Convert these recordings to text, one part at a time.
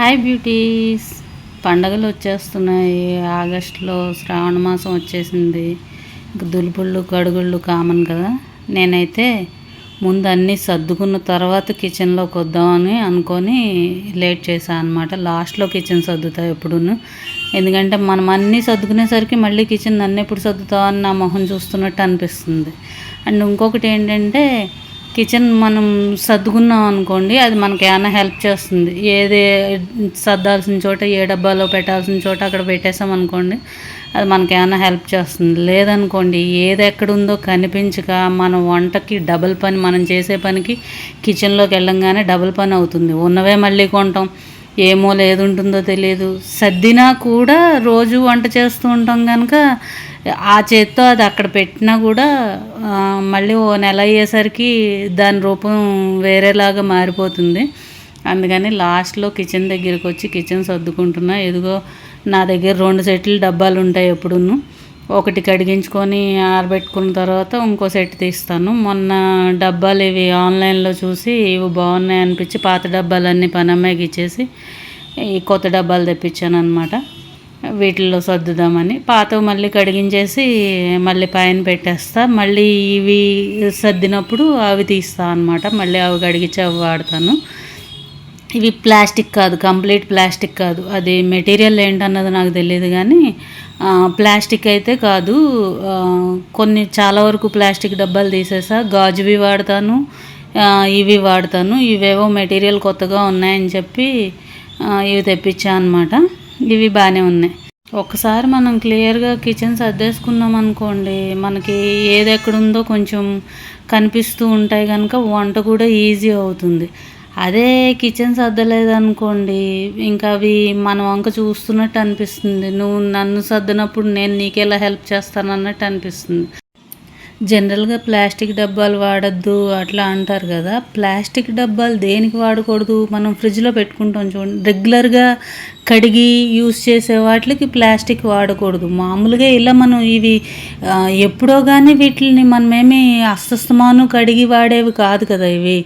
Hi beauties. పండగలు వచ్చేస్తున్నాయి. ఆగస్టులో శ్రావణ మాసం వచ్చేసింది. ఇంక దులుపుళ్ళు కడుగుళ్ళు కామన్ కదా. నేనైతే ముందు అన్నీ సర్దుకున్న తర్వాత కిచెన్లోకి వద్దామని అనుకొని లేట్ చేశాను అనమాట. లాస్ట్లో కిచెన్ సర్దుతా ఎప్పుడూను. ఎందుకంటే మనం అన్నీ సర్దుకునేసరికి మళ్ళీ కిచెన్ నన్ను ఎప్పుడు సర్దుతామని నా మొహం చూస్తున్నట్టు అనిపిస్తుంది. అండ్ ఇంకొకటి ఏంటంటే, కిచెన్ మనం సర్దుకున్నాం అనుకోండి, అది మనకి ఏమైనా హెల్ప్ చేస్తుంది. ఏది సర్దాల్సిన చోట, ఏ డబ్బాలో పెట్టాల్సిన చోట అక్కడ పెట్టేసాం అనుకోండి, అది మనకి ఏమైనా హెల్ప్ చేస్తుంది. లేదనుకోండి, ఏది ఎక్కడుందో కనిపించక మన వంటకి డబుల్ పని, మనం చేసే పనికి కిచెన్లోకి వెళ్ళంగానే డబుల్ పని అవుతుంది. ఉన్నవే మళ్ళీ కొంటాం, ఏ మూల ఏది ఉంటుందో తెలియదు. సర్దినా కూడా రోజు వంట చేస్తూ ఉంటాం కనుక ఆ చేత్తో అది అక్కడ పెట్టినా కూడా మళ్ళీ ఓ నెల అయ్యేసరికి దాని రూపం వేరేలాగా మారిపోతుంది. అందుకని లాస్ట్లో కిచెన్ దగ్గరికి వచ్చి కిచెన్ సర్దుకుంటున్నా. ఎదుగో నా దగ్గర 2 సెట్లు డబ్బాలు ఉంటాయి ఎప్పుడూను. ఒకటి కడిగించుకొని ఆరబెట్టుకున్న తర్వాత ఇంకో సెట్ తీస్తాను. మొన్న డబ్బాలు ఇవి ఆన్లైన్లో చూసి ఇవి బాగున్నాయి అనిపించి పాత డబ్బాలన్నీ పనమ్మాయికి ఇచ్చేసి ఈ కొత్త డబ్బాలు తెప్పించాను అనమాట. వీటిల్లో సర్దుదామని పాతవి మళ్ళీ కడిగించేసి మళ్ళీ పైన పెట్టేస్తా. మళ్ళీ ఇవి సర్దినప్పుడు అవి తీస్తా అనమాట. మళ్ళీ అవి కడిగించి అవి వాడతాను. ఇవి ప్లాస్టిక్ కాదు, కంప్లీట్ ప్లాస్టిక్ కాదు. అది మెటీరియల్ ఏంటన్నది నాకు తెలియదు కానీ ప్లాస్టిక్ అయితే కాదు. కొన్ని చాలా వరకు ప్లాస్టిక్ డబ్బాలు తీసేసా. గాజువి వాడతాను, ఇవి వాడతాను. ఇవేవో మెటీరియల్ కొత్తగా ఉన్నాయని చెప్పి ఇవి తెప్పించా అనమాట. ఇవి బాగానే ఉన్నాయి. ఒకసారి మనం క్లియర్గా కిచెన్ సర్దేసుకున్నాం అనుకోండి, మనకి ఏది ఎక్కడుందో కొంచెం కనిపిస్తూ ఉంటాయి కనుక వంట కూడా ఈజీ అవుతుంది. అదే కిచెన్ సర్దలేదనుకోండి, ఇంకా అవి మన వంక చూస్తున్నట్టు అనిపిస్తుంది. నువ్వు నన్ను సర్దినప్పుడు నేను నీకెలా హెల్ప్ చేస్తాను అన్నట్టు అనిపిస్తుంది. జనరల్గా ప్లాస్టిక్ డబ్బాలు వాడద్దు అట్లా అంటారు కదా. ప్లాస్టిక్ డబ్బాలు దేనికి వాడకూడదు? మనం ఫ్రిడ్జ్లో పెట్టుకుంటాం చూడండి, రెగ్యులర్గా కడిగి యూస్ చేసే వాటికి ప్లాస్టిక్ వాడకూడదు. మామూలుగా ఇలా మనం ఇవి ఎప్పుడో కానీ వీటిని మనమేమి అస్తమాను కడిగి వాడేవి కాదు కదా ఇవి.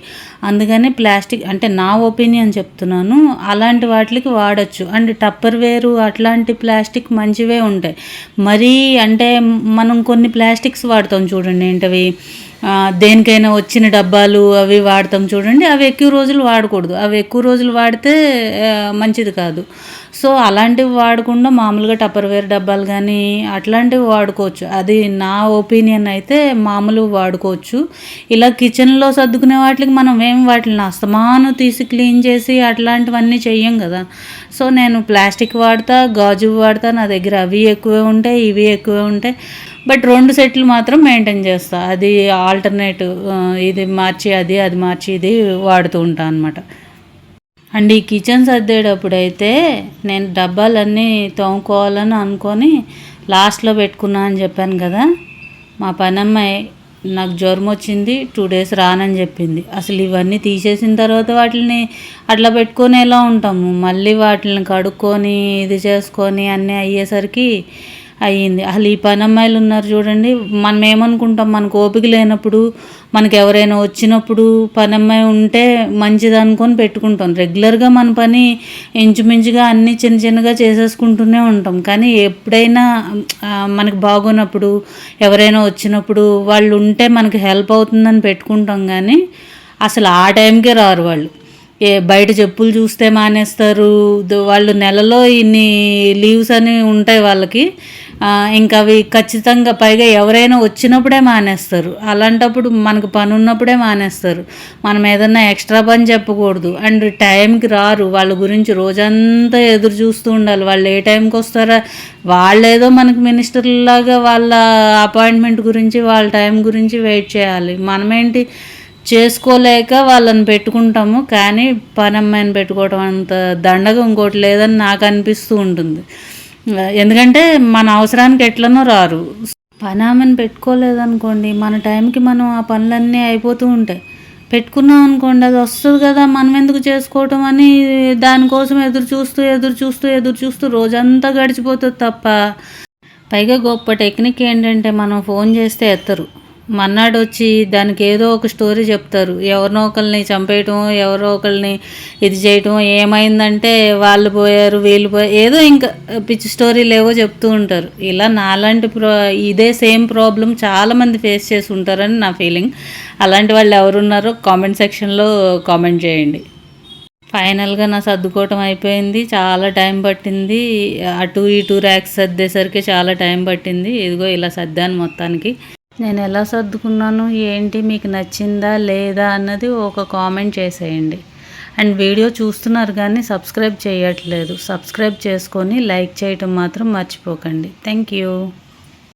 అందుకని ప్లాస్టిక్ అంటే నా ఒపీనియన్ చెప్తున్నాను, అలాంటి వాటికి వాడచ్చు. అండ్ టప్పర్ వేరు అట్లాంటి ప్లాస్టిక్ మంచివే ఉంటాయి. మరీ అంటే మనం కొన్ని ప్లాస్టిక్స్ వాడతాం చూడండి, ఏంటవి దేనికైనా వచ్చిన డబ్బాలు అవి వాడతాం చూడండి, అవి ఎక్కువ రోజులు వాడకూడదు. అవి ఎక్కువ రోజులు వాడితే మంచిది కాదు. సో అలాంటివి వాడకుండా మామూలుగా టప్పర్వేర్ డబ్బాలు కానీ అట్లాంటివి వాడుకోవచ్చు. అది నా ఒపీనియన్. అయితే మామూలు వాడుకోవచ్చు. ఇలా కిచెన్లో సర్దుకునే వాటికి మనం వాటిని అస్తమాను తీసి క్లీన్ చేసి అట్లాంటివన్నీ చెయ్యం కదా. సో నేను ప్లాస్టిక్ వాడతా, గాజు వాడతా. నా దగ్గర అవి ఎక్కువే ఉంటాయి, ఇవి ఎక్కువే ఉంటాయి. బట్ 2 సెట్లు మాత్రం మెయింటైన్ చేస్తా. అది ఆల్టర్నేటివ్, ఇది మార్చి అది మార్చి ఇది వాడుతూ ఉంటాను అనమాట. అండ్ ఈ కిచెన్ సర్దేటప్పుడు అయితే నేను డబ్బాలన్నీ తోముకోవాలని అనుకొని లాస్ట్లో పెట్టుకున్నా అని చెప్పాను కదా. మా పనమ్మాయి నాకు జ్వరం వచ్చింది, 2 డేస్ రానని చెప్పింది. అసలు ఇవన్నీ తీసేసిన తర్వాత వాటిని అట్లా పెట్టుకొని ఎలా ఉంటాము? మళ్ళీ వాటిని కడుక్కొని ఇది చేసుకొని అన్నీ అయ్యేసరికి అయ్యింది. అసలు ఈ పనమ్మాయిలు ఉన్నారు చూడండి, మనం ఏమనుకుంటాం, మనకు ఓపిక లేనప్పుడు, మనకు ఎవరైనా వచ్చినప్పుడు పనమ్మాయి ఉంటే మంచిది అనుకొని పెట్టుకుంటాం. రెగ్యులర్గా మన పని ఇంచుమించుగా అన్నీ చిన్న చిన్నగా చేసేసుకుంటూనే ఉంటాం. కానీ ఎప్పుడైనా మనకు బాగోనప్పుడు, ఎవరైనా వచ్చినప్పుడు వాళ్ళు ఉంటే మనకి హెల్ప్ అవుతుందని పెట్టుకుంటాం. కానీ అసలు ఆ టైంకే రారు వాళ్ళు. బయట చెప్పులు చూస్తే మానేస్తారు. వాళ్ళు నెలలో ఇన్ని లీవ్స్ అని ఉంటాయి వాళ్ళకి, ఇంకా అవి ఖచ్చితంగా పైగా ఎవరైనా వచ్చినప్పుడే మానేస్తారు. అలాంటప్పుడు మనకు పని ఉన్నప్పుడే మానేస్తారు. మనం ఏదన్నా ఎక్స్ట్రా పని చెప్పకూడదు. అండ్ టైంకి రారు. వాళ్ళ గురించి రోజంతా ఎదురు చూస్తూ ఉండాలి. వాళ్ళు ఏ టైంకి వస్తారా, వాళ్ళేదో మనకి మినిస్టర్లాగా వాళ్ళ అపాయింట్మెంట్ గురించి, వాళ్ళ టైం గురించి వెయిట్ చేయాలి. మనమేంటి చేసుకోలేక వాళ్ళని పెట్టుకుంటాము. కానీ పనమ్మాయిని పెట్టుకోవడం అంత దండగా ఇంకోటి లేదని నాకు అనిపిస్తూ ఉంటుంది. ఎందుకంటే మన అవసరానికి ఎట్లనో రారు. పనామెను పెట్టుకోలేదనుకోండి, మన టైంకి మనం ఆ పనులన్నీ అయిపోతూ ఉంటాయి. పెట్టుకున్నాం అనుకోండి, అది వస్తుంది కదా, మనం ఎందుకు చేసుకోవటం అని దానికోసం ఎదురు చూస్తూ రోజంతా గడిచిపోతుంది తప్ప. పైగా గొప్ప టెక్నిక్ ఏంటంటే, మనం ఫోన్ చేస్తే ఎత్తరు. మన్నాడు వచ్చి దానికి ఏదో ఒక స్టోరీ చెప్తారు. ఎవరినో ఒకరిని చంపేయటం, ఎవరో ఒకరిని ఇది చేయటం, ఏమైందంటే వాళ్ళు పోయారు, వీళ్ళు పోయారు, ఏదో ఇంకా పిచ్చి స్టోరీలు ఏవో చెప్తూ ఉంటారు. ఇలా నాలాంటి ఇదే సేమ్ ప్రాబ్లం చాలామంది ఫేస్ చేసి ఉంటారని నా ఫీలింగ్. అలాంటి వాళ్ళు ఎవరున్నారో కామెంట్ సెక్షన్లో కామెంట్ చేయండి. ఫైనల్గా నా సర్దుకోవటం అయిపోయింది. చాలా టైం పట్టింది. అటు ఇటు ర్యాక్స్ సర్దేసరికి చాలా టైం పట్టింది. ఇదిగో ఇలా సర్దాను మొత్తానికి. నేను ఎలా సర్దుకున్నాను ఏంటి, మీకు నచ్చిందా లేదా అన్నది ఒక కామెంట్ చేసేయండి. అండ్ వీడియో చూస్తున్నారు కానీ సబ్స్క్రైబ్ చేయట్లేదు. సబ్స్క్రైబ్ చేసుకొని లైక్ చేయటం మాత్రం మర్చిపోకండి. Thank you.